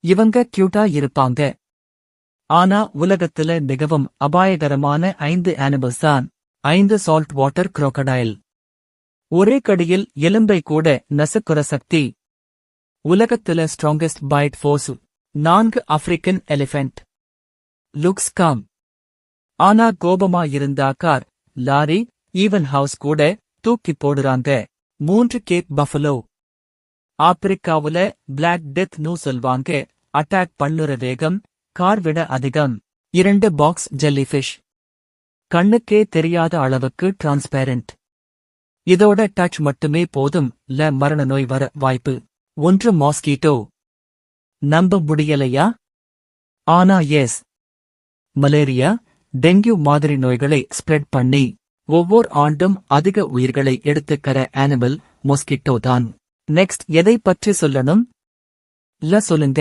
இவங்க கியூட்டா இருப்பாங்க. ஆனா உலகத்துல மிகவும் அபாயகரமான 5 அனிமல்ஸ் தான். 5 சால்ட் வாட்டர் crocodile. ஒரே கடியில் எலும்பை கூட நசுக்குற சக்தி. உலகத்துல strongest byte force. 4 African elephant. Looks com. ஆனா கோபமா இருந்தா கார், லாரி, ஈவன் ஹவுஸ் கூட தூக்கி போடுறாங்க. 3 கேப் பஃபலோ. ஆப்பிரிக்காவுல பிளாக் டெத் நூ சொல்வாங்க. அட்டாக் பண்ணுற வேகம் கார் விட அதிகம். 2 பாக்ஸ் ஜெல்லிஃபிஷ். கண்ணுக்கே தெரியாத அளவுக்கு டிரான்ஸ்பேரண்ட். இதோட டச் மட்டுமே போதும் மரண நோய் வர வாய்ப்பு. 1 மாஸ்கீட்டோ. நம்ப முடியலையா? ஆனா எஸ். மலேரியா, டெங்கு மாதிரி நோய்களை ஸ்ப்ரெட் பண்ணி ஒவ்வொரு ஆண்டும் அதிக உயிர்களை எடுத்துக்கற அனிமல் மொஸ்கிட்டோ தான். நெக்ஸ்ட் எதை பற்றி சொல்லணும்? சொல்லுங்க.